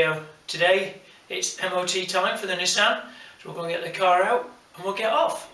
video. Today it's MOT time for the Nissan, so we're going to get the car out and we'll get off.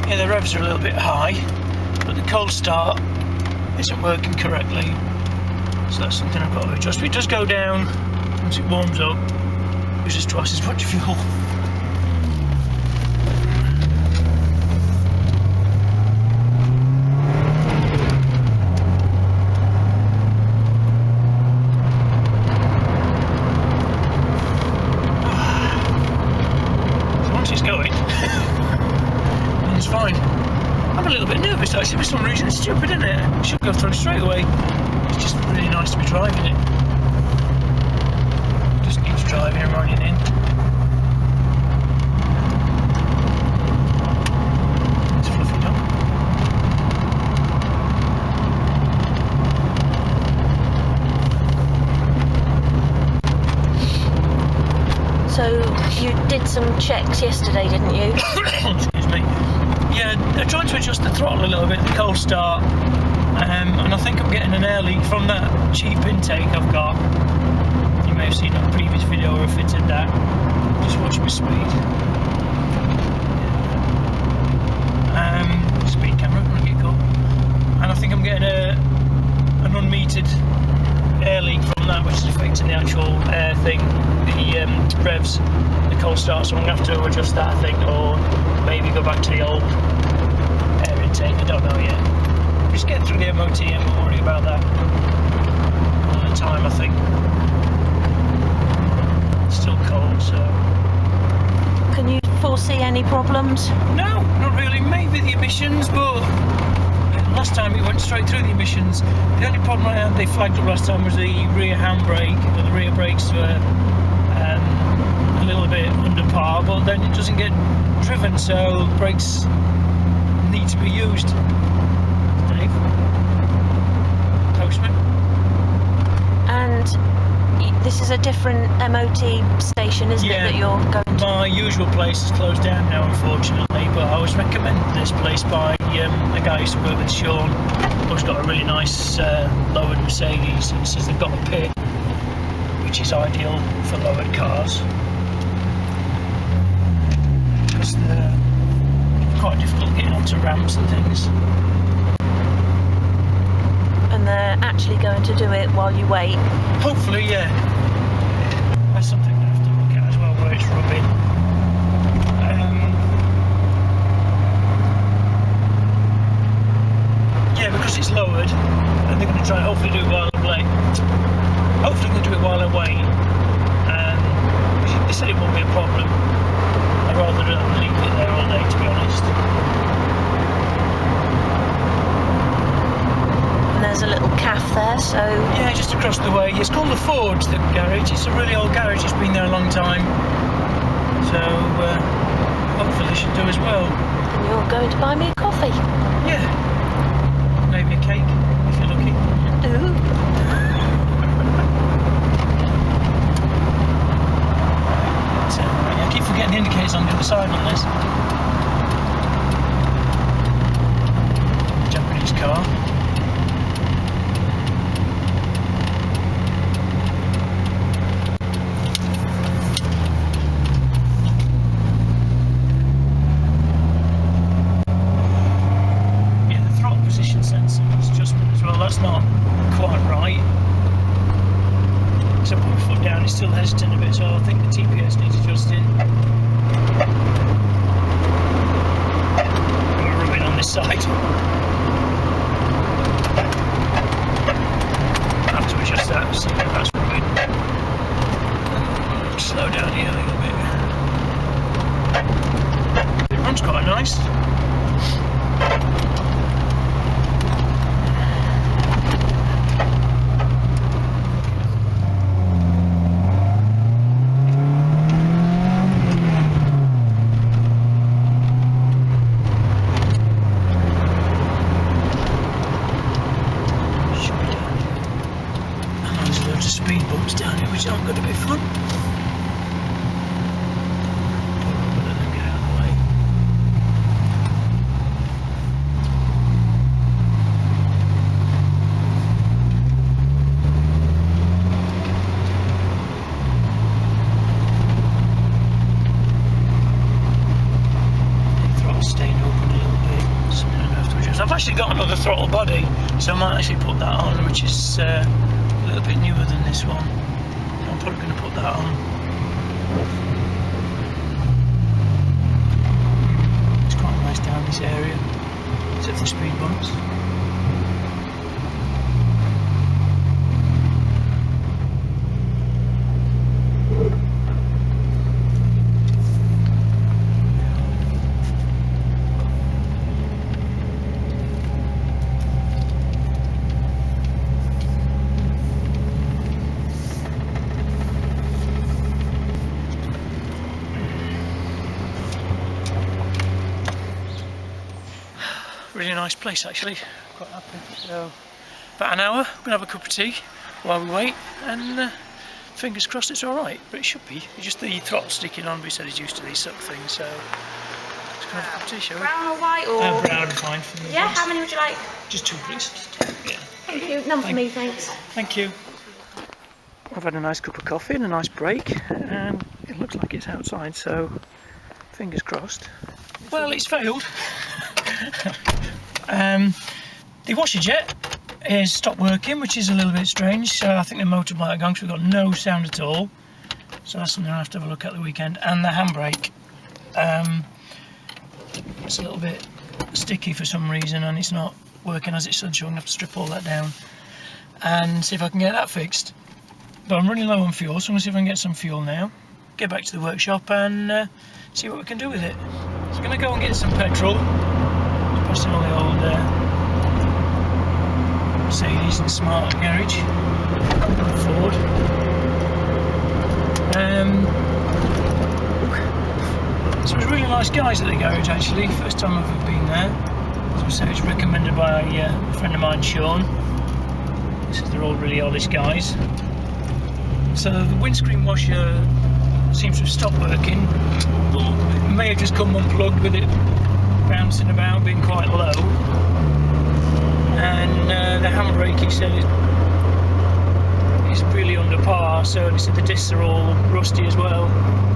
Yeah, the revs are a little bit high, but the cold start isn't working correctly, so that's something I've got to adjust. It does go down once it warms up, uses twice as much fuel. So once it's going, it's fine. I'm a little bit nervous actually for some reason. It's stupid, isn't it? It should go through straight away. It's just really nice to be driving it. Just keeps driving and running in. It's a fluffy dog. So you did some checks yesterday, didn't you? Excuse me. Yeah, they're trying to adjust the throttle a little bit, the cold start, and I think I'm getting an air leak from that cheap intake I've got. You may have seen a previous video where I fitted that. Just watch my speed. Speed camera, when I get caught. And I think I'm getting an unmetered air leak from that, which is affecting the actual air thing, the revs, the cold start, so I'm going to have to adjust that, I think, or maybe go back to the old air intake. I don't know yet. Just get through the MOT and we'll worry about that all the time, I think. It's still cold, so... Can you foresee any problems? No, not really. Maybe the emissions, but last time it went straight through the emissions. The only problem I had, they flagged up last time, was the rear handbrake, or the rear brakes were a little bit under par, but then it doesn't get driven, so brakes need to be used. Dave? Postman? And this is a different MOT station, isn't it, that you're going to? My usual place is closed down now, unfortunately, but I was recommended this place by a guy who used to work with Sean, who's got a really nice lowered Mercedes, and says they've got a pit, which is ideal for lowered cars, because they're quite difficult getting onto ramps and things. And they're actually going to do it while you wait? Hopefully, yeah. That's something we have to look at as well, where it's rubbing. Yeah, because it's lowered, and they're going to try and hopefully do it while I'm late. Hopefully they can do it while I wait. They said it won't be a problem. I'd rather leave it there all day, to be honest. And there's a little cafe there, so... Yeah, just across the way. It's called the Forge, the garage. It's a really old garage. It's been there a long time. So, hopefully they should do as well. And you're going to buy me a coffee? Yeah. Maybe a cake, if you're lucky. Ooh. I keep forgetting the indicators on the other side on this. Japanese car. Yeah, the throttle position sensor adjustment as well, that's not quite right. So I put my foot down, he's still hesitant a bit, so I think the TPS needs adjusting. We're rubbing on this side. I have to adjust that, see if that's rubbing. Slow down here a little bit. It runs quite nice. Speed bumps down here, which aren't going to be fun. Let them get out of the way. The throttle's staying open a little bit. Something I have to adjust. I've actually got another throttle body, so I might actually put that on, which is a little bit newer than this one. I'm probably going to put that on. It's quite nice down this area, except for speed bumps. Really nice place actually, quite happy. So, about an hour, I'm going to have a cup of tea while we wait, and fingers crossed it's alright, but it should be. It's just the throttle sticking on, but he said he's used to these sort of things, so just going to have a cup of tea, shall we? Brown or white or? Brown and fine for me. Yeah, how many would you like? Just 2 please. Yeah. Thank you. None for me, thanks. Thank you. I've had a nice cup of coffee and a nice break, and it looks like it's outside, so fingers crossed. Well, it's failed. The washer jet is stopped working, which is a little bit strange. So I think the motor might have gone, because we've got no sound at all. So that's something I'll have to have a look at the weekend. And the handbrake, it's a little bit sticky for some reason, and it's not working as it should. So I'm going to have to strip all that down and see if I can get that fixed. But I'm running low on fuel, so I'm going to see if I can get some fuel now. Get back to the workshop and see what we can do with it. So I'm going to go and get some petrol. Passing all the old Mercedes and Smart garage, Ford. So it was really nice guys at the garage actually. First time I've ever been there. As I say, it was recommended by a friend of mine, Sean. He says they're all really honest guys. So the windscreen washer seems to have stopped working, but it may have just come unplugged with it bouncing about, being quite low. And the handbrake, he said, is really under par, so he said the discs are all rusty as well,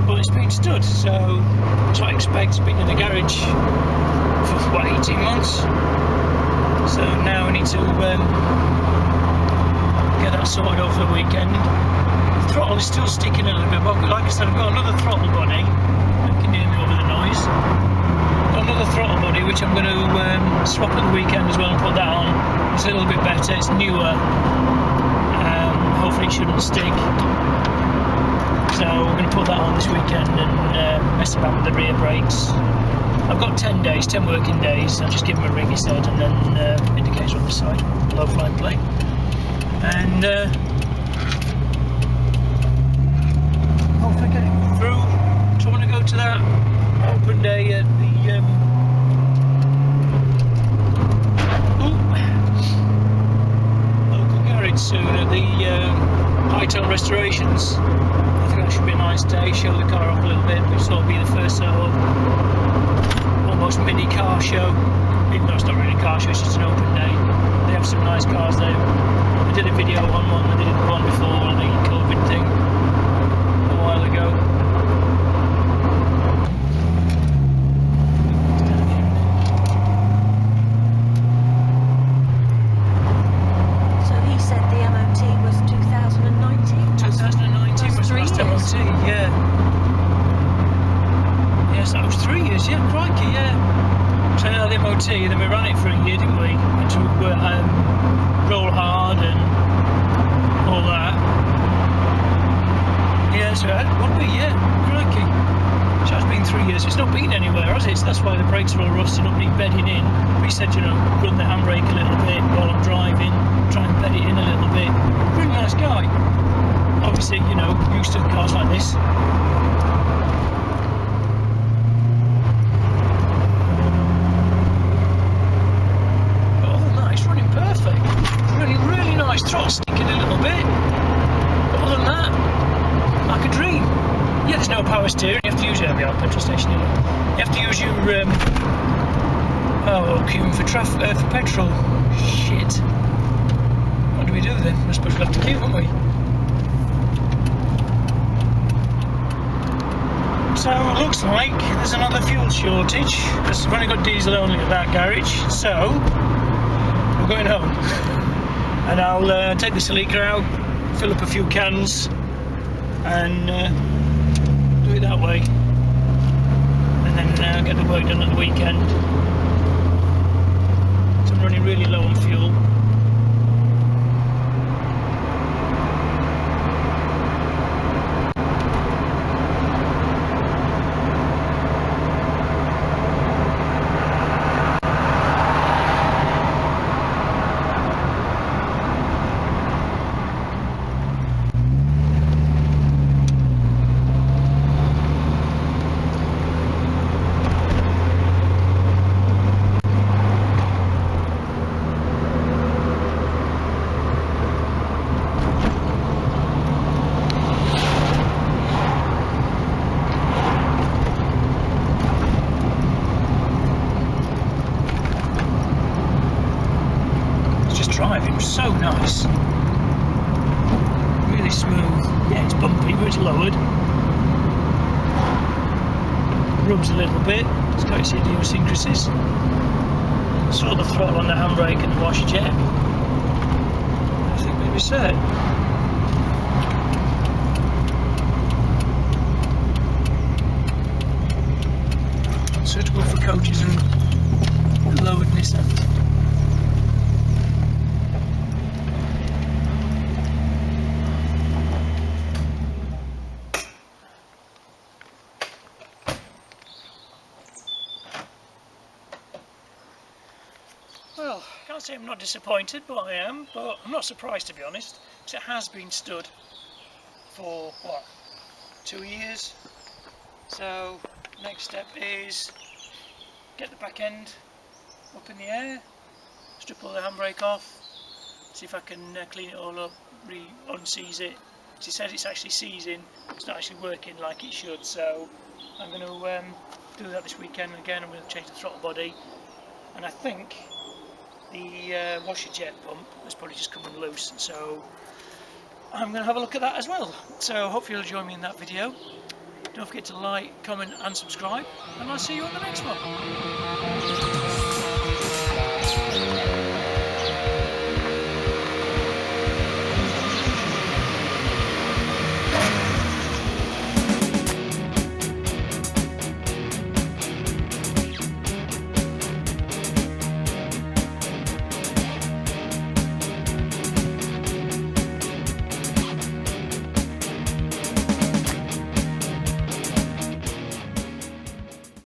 but it's been stood, so that's what I expect. It's been in the garage for what, 18 months, so now I need to get that sorted out for the weekend. The throttle is still sticking a little bit, but like I said, I've got another throttle body. You can hear me over the noise. Another throttle body which I'm going to swap at the weekend as well and put that on. It's a little bit better, it's newer, hopefully it shouldn't stick, so we're going to put that on this weekend and mess about with the rear brakes. I've got 10 days, 10 working days. I'll just give him a ring, he said, and then indicator on the side, low flying plate, and hopefully get it through. So I want to go to that open day at the local garage soon at the Hightail Restorations. I think that should be a nice day, show the car off a little bit, which will be the first sort of almost mini car show, even though it's not really a car show, it's just an open day. They have some nice cars there. I did a video on one, I did one before the COVID thing a while ago. MOT, and then we ran it for a year, didn't we? And to roll hard and all that. Yeah, so it would be, yeah, crikey. So it's been 3 years. It's not been anywhere, has it? So that's why the brakes are all rusting up, need bedding in. But he said, you know, run the handbrake a little bit while I'm driving, try and bed it in a little bit. Really nice guy. Obviously, you know, used to cars like this. But other than that, it's running perfect. Running really nice. Throttle sticking a little bit. But other than that, like a dream. Yeah, there's no power steering. You have to use it at the petrol station. You have to use your queuing for petrol. Shit. What do we do then? I suppose we'll have to queue, won't we? So it looks like there's another fuel shortage because we've only got diesel only at that garage. So we're going home, and I'll take the Celica out, fill up a few cans, and do it that way, and then get the work done at the weekend. So I'm running really low on fuel. Driving so nice, really smooth. Yeah, it's bumpy, but it's lowered. Rubs a little bit. It's got its idiosyncrasies. Saw the throttle on the handbrake and the washer jet. I think we'll be set. Suitable for coaches and lowered Nissans. Well, I can't say I'm not disappointed, but I am. But I'm not surprised, to be honest, because it has been stood for, what, 2 years? So, next step is get the back end up in the air, strip all the handbrake off, see if I can clean it all up, unseize it. She said it's actually seizing, it's not actually working like it should, so I'm going to do that this weekend. Again, I'm going to change the throttle body, and I think the washer jet pump has probably just come loose, so I'm going to have a look at that as well. So hopefully you'll join me in that video. Don't forget to like, comment and subscribe, and I'll see you on the next one.